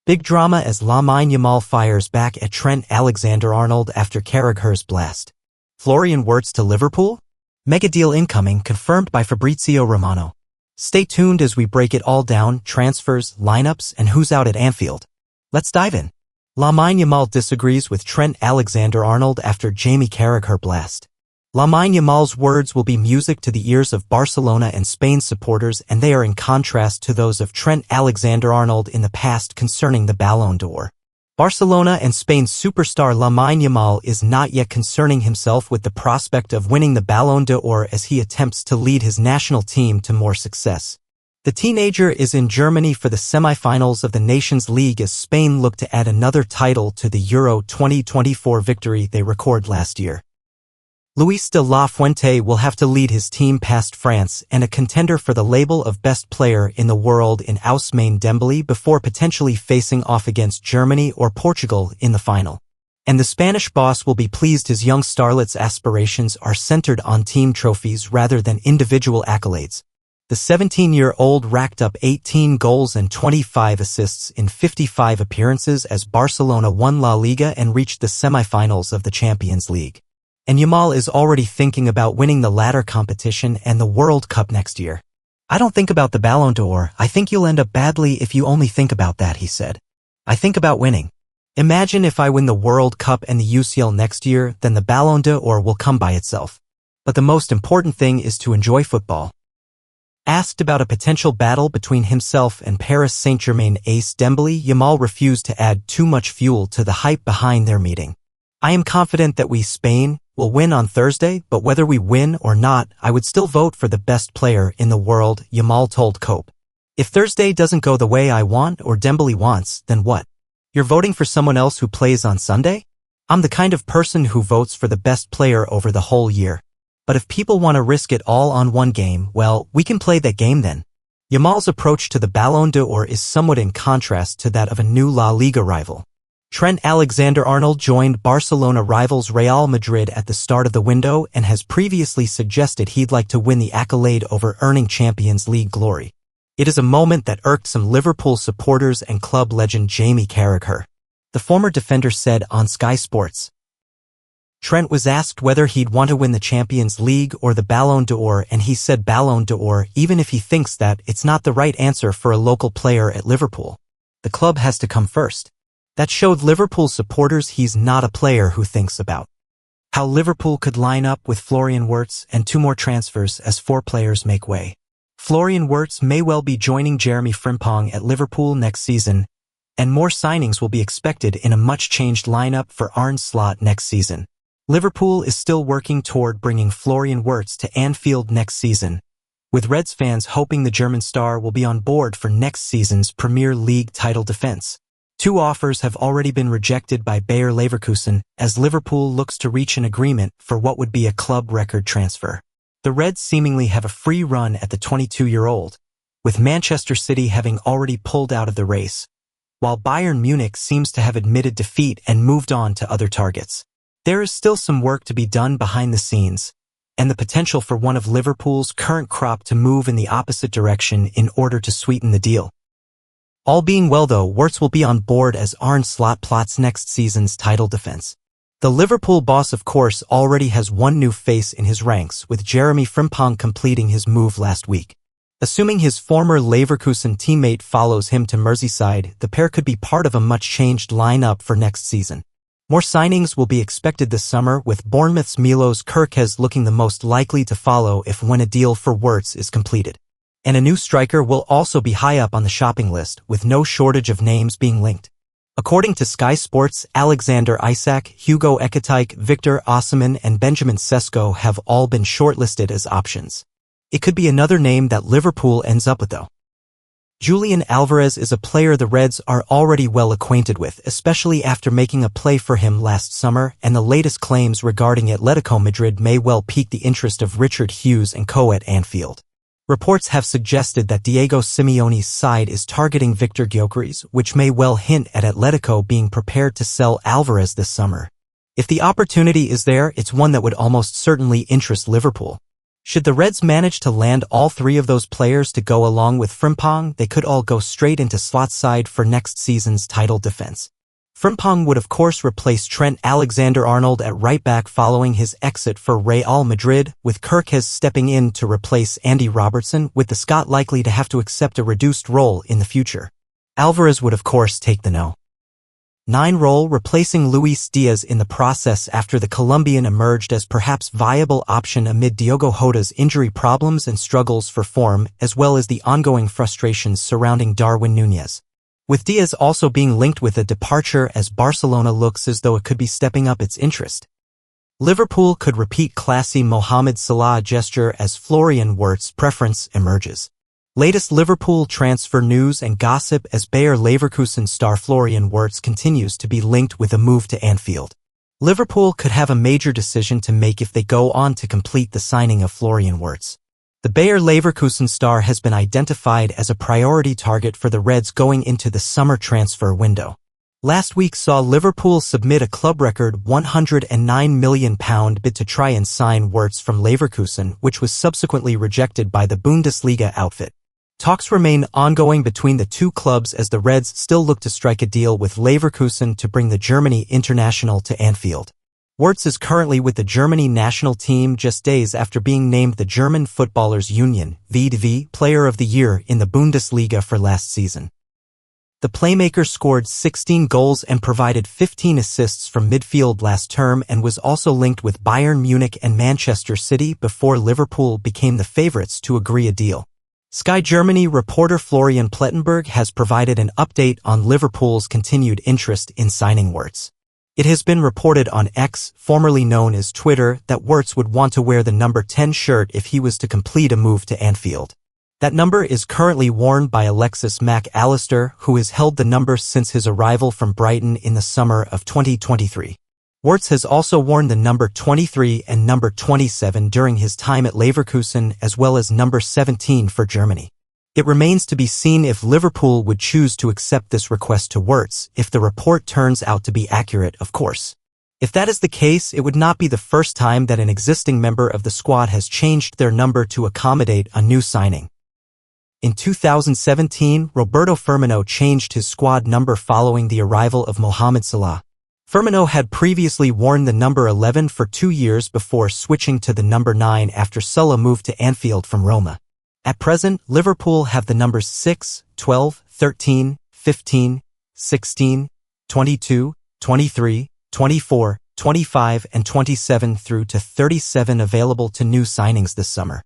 Big drama as Lamine Yamal fires back at Trent Alexander-Arnold after Carragher's blast. Florian Wirtz to Liverpool? Mega deal incoming, confirmed by Fabrizio Romano. Stay tuned as we break it all down: transfers, lineups, and who's out at Anfield. Let's dive in. Lamine Yamal disagrees with Trent Alexander-Arnold after Jamie Carragher blast. Lamine Yamal's words will be music to the ears of Barcelona and Spain supporters, and they are in contrast to those of Trent Alexander-Arnold in the past concerning the Ballon d'Or. Barcelona and Spain's superstar Lamine Yamal is not yet concerning himself with the prospect of winning the Ballon d'Or as he attempts to lead his national team to more success. The teenager is in Germany for the semi-finals of the Nations League as Spain look to add another title to the Euro 2024 victory they recorded last year. Luis de la Fuente will have to lead his team past France and a contender for the label of best player in the world in Ousmane Dembele before potentially facing off against Germany or Portugal in the final. And the Spanish boss will be pleased his young starlet's aspirations are centered on team trophies rather than individual accolades. The 17-year-old racked up 18 goals and 25 assists in 55 appearances as Barcelona won La Liga and reached the semi-finals of the Champions League. And Yamal is already thinking about winning the latter competition and the World Cup next year. "I don't think about the Ballon d'Or. I think you'll end up badly if you only think about that," he said. "I think about winning. Imagine if I win the World Cup and the UCL next year, then the Ballon d'Or will come by itself. But the most important thing is to enjoy football." Asked about a potential battle between himself and Paris Saint-Germain ace Dembele, Yamal refused to add too much fuel to the hype behind their meeting. "I am confident that we, Spain, will win on Thursday, but whether we win or not, I would still vote for the best player in the world," Yamal told Cope. "If Thursday doesn't go the way I want or Dembele wants, then what? You're voting for someone else who plays on Sunday? I'm the kind of person who votes for the best player over the whole year. But if people want to risk it all on one game, well, we can play that game then." Yamal's approach to the Ballon d'Or is somewhat in contrast to that of a new La Liga rival. Trent Alexander-Arnold joined Barcelona rivals Real Madrid at the start of the window and has previously suggested he'd like to win the accolade over earning Champions League glory. It is a moment that irked some Liverpool supporters and club legend Jamie Carragher. The former defender said on Sky Sports. Trent was asked whether he'd want to win the Champions League or the Ballon d'Or, and he said Ballon d'Or, even if he thinks that it's not the right answer for a local player at Liverpool. The club has to come first. That showed Liverpool supporters he's not a player who thinks about how Liverpool could line up with Florian Wirtz and 2 more transfers as 4 players make way. Florian Wirtz may well be joining Jeremy Frimpong at Liverpool next season, and more signings will be expected in a much-changed lineup for Arne Slot next season. Liverpool is still working toward bringing Florian Wirtz to Anfield next season, with Reds fans hoping the German star will be on board for next season's Premier League title defense. 2 offers have already been rejected by Bayer Leverkusen as Liverpool looks to reach an agreement for what would be a club record transfer. The Reds seemingly have a free run at the 22-year-old, with Manchester City having already pulled out of the race, while Bayern Munich seems to have admitted defeat and moved on to other targets. There is still some work to be done behind the scenes, and the potential for one of Liverpool's current crop to move in the opposite direction in order to sweeten the deal. All being well though, Wirtz will be on board as Arne Slot plots next season's title defense. The Liverpool boss of course already has one new face in his ranks, with Jeremy Frimpong completing his move last week. Assuming his former Leverkusen teammate follows him to Merseyside, the pair could be part of a much-changed lineup for next season. More signings will be expected this summer, with Bournemouth's Milos Kerkez looking the most likely to follow if when a deal for Wirtz is completed. And a new striker will also be high up on the shopping list, with no shortage of names being linked. According to Sky Sports, Alexander Isak, Hugo Ekitike, Victor Osimhen, and Benjamin Sesko have all been shortlisted as options. It could be another name that Liverpool ends up with though. Julian Alvarez is a player the Reds are already well acquainted with, especially after making a play for him last summer, and the latest claims regarding Atletico Madrid may well pique the interest of Richard Hughes and co at Anfield. Reports have suggested that Diego Simeone's side is targeting Victor Gyökeres, which may well hint at Atletico being prepared to sell Alvarez this summer. If the opportunity is there, it's one that would almost certainly interest Liverpool. Should the Reds manage to land all three of those players to go along with Frimpong, they could all go straight into slot side for next season's title defense. Frimpong would of course replace Trent Alexander-Arnold at right back following his exit for Real Madrid, with Kirkes stepping in to replace Andy Robertson, with the Scot likely to have to accept a reduced role in the future. Alvarez would of course take the No. 9 role, replacing Luis Diaz in the process after the Colombian emerged as perhaps viable option amid Diogo Jota's injury problems and struggles for form, as well as the ongoing frustrations surrounding Darwin Núñez. With Diaz also being linked with a departure as Barcelona looks as though it could be stepping up its interest. Liverpool could repeat classy Mohamed Salah gesture as Florian Wirtz preference emerges. Latest Liverpool transfer news and gossip as Bayer Leverkusen star Florian Wirtz continues to be linked with a move to Anfield. Liverpool could have a major decision to make if they go on to complete the signing of Florian Wirtz. The Bayer Leverkusen star has been identified as a priority target for the Reds going into the summer transfer window. Last week saw Liverpool submit a club record £109 million bid to try and sign Wirtz from Leverkusen, which was subsequently rejected by the Bundesliga outfit. Talks remain ongoing between the two clubs as the Reds still look to strike a deal with Leverkusen to bring the Germany international to Anfield. Wirtz is currently with the Germany national team just days after being named the German Footballers Union (VDV) Player of the Year in the Bundesliga for last season. The playmaker scored 16 goals and provided 15 assists from midfield last term and was also linked with Bayern Munich and Manchester City before Liverpool became the favourites to agree a deal. Sky Germany reporter Florian Plettenberg has provided an update on Liverpool's continued interest in signing Wirtz. It has been reported on X, formerly known as Twitter, that Wirtz would want to wear the number 10 shirt if he was to complete a move to Anfield. That number is currently worn by Alexis Mac Allister, who has held the number since his arrival from Brighton in the summer of 2023. Wirtz has also worn the number 23 and number 27 during his time at Leverkusen, as well as number 17 for Germany. It remains to be seen if Liverpool would choose to accept this request to Wirtz, if the report turns out to be accurate, of course. If that is the case, it would not be the first time that an existing member of the squad has changed their number to accommodate a new signing. In 2017, Roberto Firmino changed his squad number following the arrival of Mohamed Salah. Firmino had previously worn the number 11 for 2 years before switching to the number 9 after Salah moved to Anfield from Roma. At present, Liverpool have the numbers 6, 12, 13, 15, 16, 22, 23, 24, 25 and 27 through to 37 available to new signings this summer.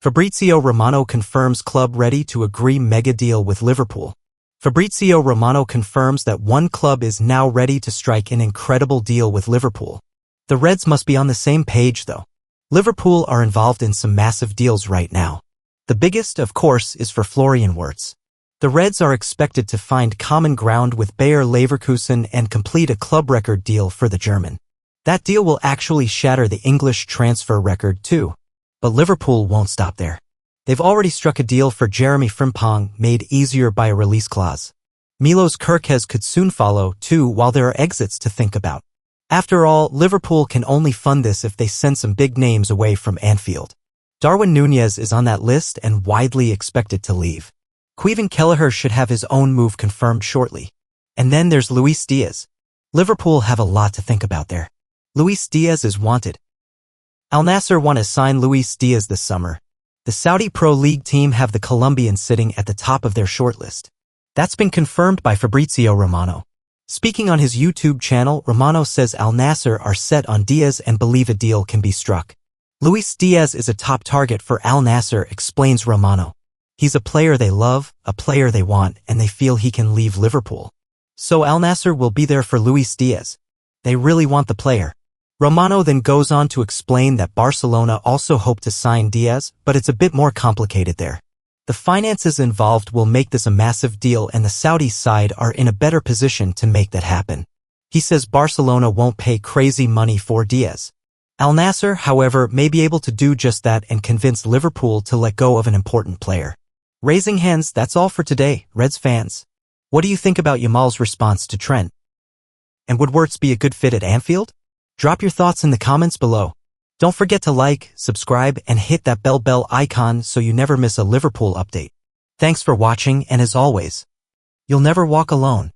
Fabrizio Romano confirms club ready to agree mega deal with Liverpool. Fabrizio Romano confirms that one club is now ready to strike an incredible deal with Liverpool. The Reds must be on the same page though. Liverpool are involved in some massive deals right now. The biggest, of course, is for Florian Wirtz. The Reds are expected to find common ground with Bayer Leverkusen and complete a club record deal for the German. That deal will actually shatter the English transfer record too. But Liverpool won't stop there. They've already struck a deal for Jeremy Frimpong, made easier by a release clause. Milos Kerkez could soon follow, too, while there are exits to think about. After all, Liverpool can only fund this if they send some big names away from Anfield. Darwin Núñez is on that list and widely expected to leave. Kevin Kelleher should have his own move confirmed shortly. And then there's Luis Diaz. Liverpool have a lot to think about there. Luis Diaz is wanted. Al Nassr want to sign Luis Diaz this summer. The Saudi Pro League team have the Colombian sitting at the top of their shortlist. That's been confirmed by Fabrizio Romano. Speaking on his YouTube channel, Romano says Al Nassr are set on Diaz and believe a deal can be struck. Luis Diaz is a top target for Al Nassr, explains Romano. He's a player they love, a player they want, and they feel he can leave Liverpool. So Al Nassr will be there for Luis Diaz. They really want the player. Romano then goes on to explain that Barcelona also hope to sign Diaz, but it's a bit more complicated there. The finances involved will make this a massive deal and the Saudi side are in a better position to make that happen. He says Barcelona won't pay crazy money for Diaz. Al Nassr, however, may be able to do just that and convince Liverpool to let go of an important player. Raising hands, that's all for today, Reds fans. What do you think about Yamal's response to Trent? And would Wirtz be a good fit at Anfield? Drop your thoughts in the comments below. Don't forget to like, subscribe, and hit that bell icon so you never miss a Liverpool update. Thanks for watching, and as always, you'll never walk alone.